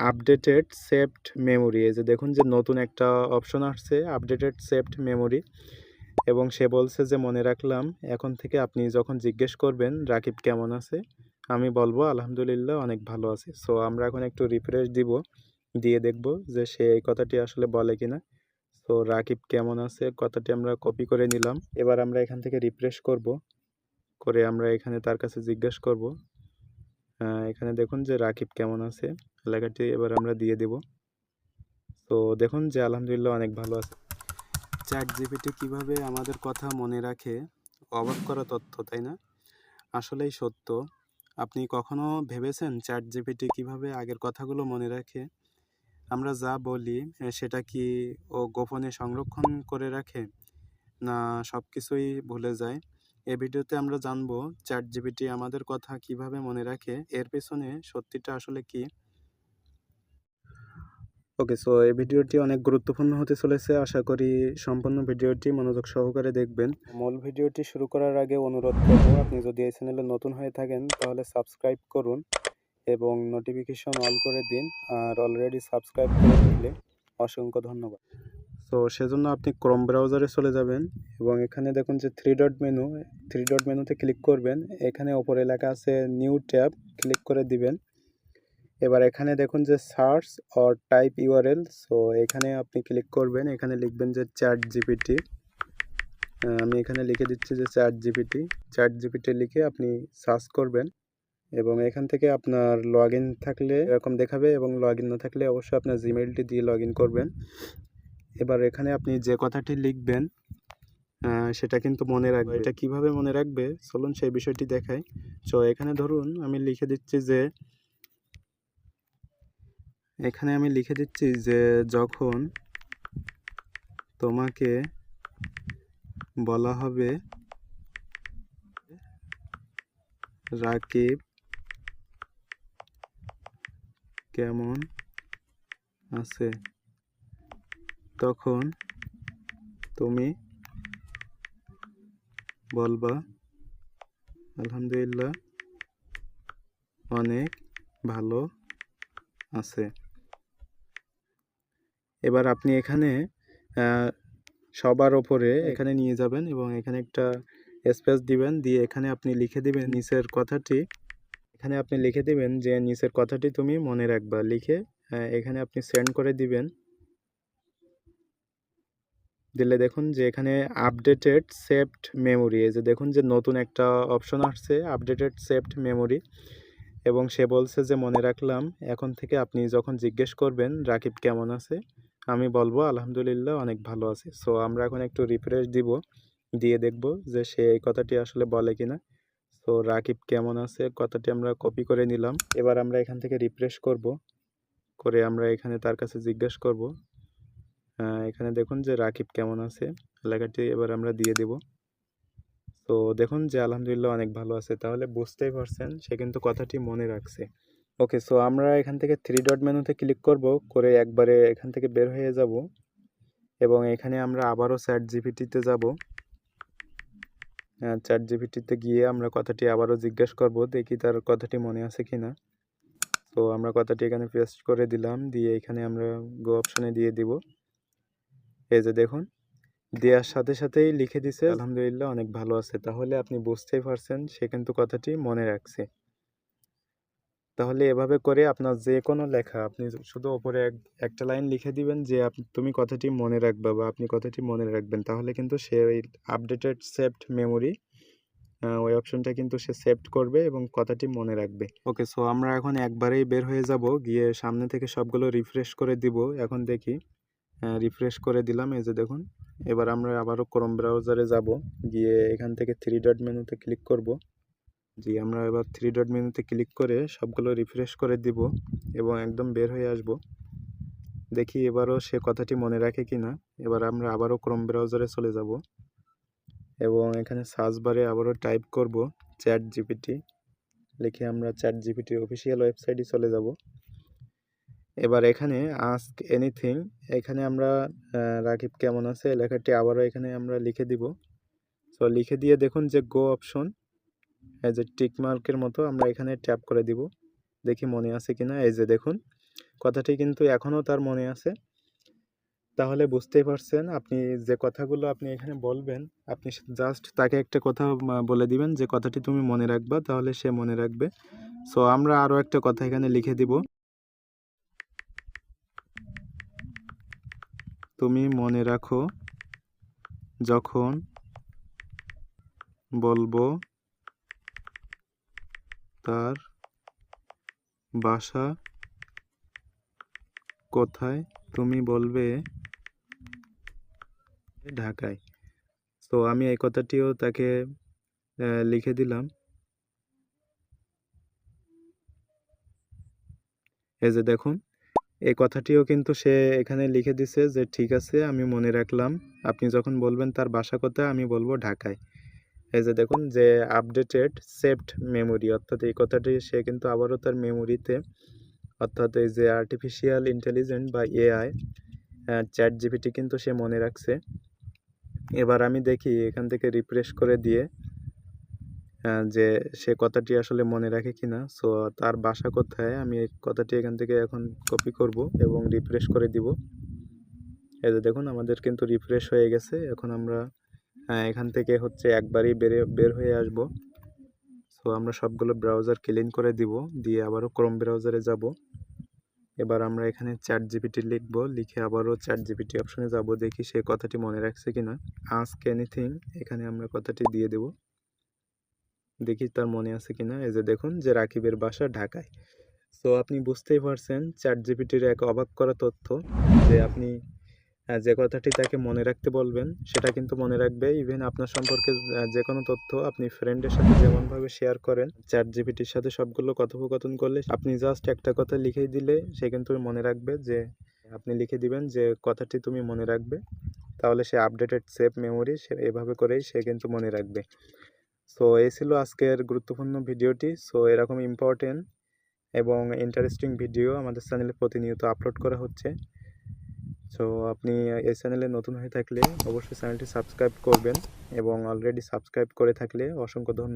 Updated saved memory, এই যে দেখুন যে নতুন একটা অপশন আসছে আপডেটেড সেভড মেমোরি, এবং সে বলছে যে মনে রাখলাম। এখন থেকে আপনি যখন জিজ্ঞেস করবেন রাকিব কেমন আছে, আমি বলবো আলহামদুলিল্লাহ অনেক ভালো আছে। সো আমরা এখন একটু রিফ্রেশ দিব, দিয়ে দেখব যে সে এই কথাটি আসলে বলে কিনা। তো রাকিব কেমন আছে কথাটি আমরা কপি করে নিলাম। এবার আমরা এখান থেকে রিফ্রেশ করব, করে আমরা এখানে তার কাছে জিজ্ঞেস করব। এখানে দেখুন যে রাকিব কেমন আছে লেখাটি এবার আমরা দিয়ে দেব। তো দেখুন যে আলহামদুলিল্লাহ অনেক ভালো আছে। চ্যাট জিপিটি কীভাবে আমাদের কথা মনে রাখে, অবাক করা তথ্য, তাই না? আসলেই সত্য। আপনি কখনো ভেবেছেন চ্যাট জিপিটি কীভাবে আগের কথাগুলো মনে রাখে? আমরা যা বলি সেটা কি ও গোপনে সংরক্ষণ করে রাখে, না সব কিছুই ভুলে যায়? এই ভিডিওতে আমরা জানবো চ্যাট জিপিটি আমাদের কথা কিভাবে মনে রাখে, এর পেছনে সত্যিটা আসলে কি। ওকে, সো এই ভিডিওটি অনেক গুরুত্বপূর্ণ হতে চলেছে। আশা করি সম্পূর্ণ ভিডিওটি মনোযোগ সহকারে দেখবেন। মূল ভিডিওটি শুরু করার আগে অনুরোধ করব, আপনি যদি এই চ্যানেলে নতুন হয়ে থাকেন তাহলে সাবস্ক্রাইব করুন এবং নোটিফিকেশন অল করে দিন। আর অলরেডি সাবস্ক্রাইব করে থাকলে অসংখ্য ধন্যবাদ। তো সেজন্য আপনি ক্রোম ব্রাউজারে চলে যাবেন এবং এখানে দেখুন যে থ্রি ডট মেনুতে ক্লিক করবেন। এখানে ওপরে লেখা আছে নিউ ট্যাব, ক্লিক করে দিবেন। এবার এখানে দেখুন যে search or type URL, so এখানে আপনি ক্লিক করবেন। এখানে লিখবেন যে চ্যাট জিপিটি। আমি এখানে লিখে দিচ্ছি যে চ্যাট জিপিটি লিখে আপনি সার্চ করবেন এবং এখান থেকে আপনার লগ ইন থাকলে এরকম দেখাবে এবং লগ ইন না থাকলে অবশ্যই আপনার জিমেইলটি দিয়ে লগ ইন করবেন। এবার এখানে আপনি যে কথাটি লিখবেন সেটা কিন্তু মনে রাখবে। এটা কিভাবে মনে রাখবে চলুন সেই বিষয়টি দেখাই। তো এখানে ধরুন আমি লিখে দিচ্ছি যে যখন তোমাকে বলা হবে রাকিব কেমন আছে, তখন তুমি বলবা আলহামদুলিল্লাহ অনেক ভালো আছে। এবার আপনি এখানে সবার ওপরে এখানে নিয়ে যাবেন এবং এখানে একটা স্পেস দিবেন, দিয়ে এখানে আপনি লিখে দিবেন নিচের কথাটি। এখানে আপনি লিখে দিবেন যে নিচের কথাটি তুমি মনে রাখবা, লিখে এখানে আপনি সেন্ড করে দিবেন। দিলে দেখুন যে এখানে আপডেটেড সেভড মেমোরি, এই যে দেখুন যে নতুন একটা অপশন আসছে আপডেটেড সেভড মেমোরি, এবং সে বলছে যে মনে রাখলাম। এখন থেকে আপনি যখন জিজ্ঞেস করবেন রাকিব কেমন আছে, আমি বলবো আলহামদুলিল্লাহ অনেক ভালো আছে। সো আমরা এখন একটু রিফ্রেশ দিব, দিয়ে দেখব যে সে এই কথাটি আসলে বলে কিনা। তো রাকিব কেমন আছে কথাটি আমরা কপি করে নিলাম। এবার আমরা এখান থেকে রিফ্রেশ করব, করে আমরা এখানে তার কাছে জিজ্ঞেস করব। এখানে দেখুন যে রাকিব কেমন আছে লেখাটি এবার আমরা দিয়ে দেব। তো দেখুন যে আলহামদুলিল্লাহ অনেক ভালো আছে। তাহলে বুঝতেই পারছেন সে কিন্তু কথাটি মনে রাখছে। ওকে, সো আমরা এখান থেকে থ্রি ডট মেনুতে ক্লিক করব, করে একবারে এখান থেকে বের হয়ে যাব এবং এখানে আমরা আবারও চ্যাট জিপিটিতে যাব। চ্যাট জিপিটিতে গিয়ে আমরা কথাটি আবারও জিজ্ঞেস করব, দেখি তার কথাটি মনে আছে কিনা। তো আমরা কথাটি এখানে পেস্ট করে দিলাম, দিয়ে এখানে আমরা গো অপশনে দিয়ে দিব। এই যে দেখুন দেওয়ার সাথে সাথেই লিখে দিছে আলহামদুলিল্লাহ অনেক ভালো আছে। তাহলে আপনি বুঝতেই পারছেন সে কিন্তু কথাটি মনে রাখছে। তাহলে এভাবে করে আপনার যে কোনো লেখা আপনি শুধু ওপরে একটা লাইন লিখে দিবেন যে তুমি কথাটি মনে রাখবা বা আপনি কথাটি মনে রাখবেন, তাহলে কিন্তু সে ওই আপডেটেড সেভড মেমোরি ওই অপশনটা কিন্তু সে সেভড করবে এবং কথাটি মনে রাখবে। ওকে, সো আমরা এখন একবারেই বের হয়ে যাব, গিয়ে সামনে থেকে সবগুলো রিফ্রেশ করে দিব। এখন দেখি, রিফ্রেশ করে দিলাম, এই যে দেখুন। এবার আমরা আবারও ক্রোম ব্রাউজারে যাব, গিয়ে এখান থেকে থ্রি ডট মেনুতে ক্লিক করব। জি, আমরা এবার থ্রি ডট মেনুতে ক্লিক করে সবগুলো রিফ্রেশ করে দিব এবং একদম বের হয়ে আসব। দেখি এবারও সে কথাটি মনে রাখে কিনা। এবার আমরা আবারও ক্রোম ব্রাউজারে চলে যাব এবং এখানে সার্চ বারে আবারও টাইপ করব চ্যাট জিপিটি, লিখে আমরা চ্যাট জিপিটির অফিসিয়াল ওয়েবসাইটে চলে যাব। এবার এখানে আস্ক এনিথিং, এখানে আমরা রাকিব কেমন আছে লেখাটি আবারও এখানে আমরা লিখে দিব। সো লিখে দিয়ে দেখুন যে গো অপশন, এই যে টিক মার্কের মতো আমরা এখানে ট্যাপ করে দিব, দেখি মনে আছে কিনা। এই যে দেখুন কথাটি কিন্তু এখনও তার মনে আছে। তাহলে বুঝতেই পারছেন আপনি যে কথাগুলো আপনি এখানে বলবেন, আপনি জাস্ট তাকে একটা কথা বলে দিবেন যে কথাটি তুমি মনে রাখবা, তাহলে সে মনে রাখবে। সো আমরা আরও একটা কথা এখানে লিখে দিব, তুমি মনে রাখো যখন বলবো তার বাসা কোথায়, তুমি বলবে ঢাকায়। তো আমি এই কথাটিও তাকে লিখে দিলাম। এই যে দেখুন, এই কথাটিও কিন্তু সে এখানে লিখে দিছে যে ঠিক আছে আমি মনে রাখলাম, আপনি যখন বলবেন তার বাসা কোথায় আমি বলবো ঢাকায়। এই যে দেখুন যে আপডেটেড সেভড মেমোরি, অর্থাৎ এই কথাটি সে কিন্তু আবারও তার মেমোরিতে, অর্থাৎ এই যে আর্টিফিশিয়াল ইন্টেলিজেন্ট বা এআই চ্যাট জিপিটি কিন্তু সে মনে রাখছে। এবার আমি দেখি এখান থেকে রিফ্রেশ করে দিয়ে যে সে কথাটি আসলে মনে রাখে কিনা। সো তার বাসা কোথায়, আমি এই কথাটি এখান থেকে এখন কপি করব এবং রিফ্রেশ করে দিব। এই যে দেখুন আমাদের কিন্তু রিফ্রেশ হয়ে গেছে। এখন আমরা এখান থেকে হচ্ছে একবারই বের হয়ে আসব। সো আমরা সবগুলো ব্রাউজার ক্লিন করে দিব, দিয়ে আবারও ক্রোম ব্রাউজারে যাব। এবার আমরা এখানে চ্যাট জিপিটি লিখব, লিখে আবারও চ্যাট জিপিটি অপশনে যাব, দেখি সে কথাটি মনে রাখছে কিনা। আস্ক এনিথিং, এখানে আমরা কথাটি দিয়ে দেব, দেখি তার মনে আছে কিনা। এই যে দেখুন যে রাকিবের বাসা ঢাকায়। সো আপনি বুঝতেই পারছেন চ্যাট জিপিটির এক অবাক করা তথ্য, যে আপনি যে কথাটি তাকে মনে রাখতে বলবেন সেটা কিন্তু মনে রাখবে। ইভেন আপনার সম্পর্কে যে কোনো তথ্য আপনি ফ্রেন্ডের সাথে যেমনভাবে শেয়ার করেন, চ্যাট জিপিটির সাথে সবগুলো কথোপকথন করলে আপনি জাস্ট একটা কথা লিখেই দিলে সে কিন্তু মনে রাখবে। যে আপনি লিখে দিবেন যে কথাটি তুমি মনে রাখবে, তাহলে সে আপডেটেড সেভ মেমোরি, সে এভাবে করেই সে কিন্তু মনে রাখবে। সো এই ছিল আজকের গুরুত্বপূর্ণ ভিডিওটি। সো এরকম ইম্পর্টেন্ট এবং ইন্টারেস্টিং ভিডিও আমাদের চ্যানেলে প্রতিনিয়ত আপলোড করা হচ্ছে। সো আপনি এই চ্যানেলে নতুন হয়ে থাকলে অবশ্যই চ্যানেলটি সাবস্ক্রাইব করবেন, এবং অলরেডি সাবস্ক্রাইব করে থাকলে অসংখ্য ধন্যবাদ।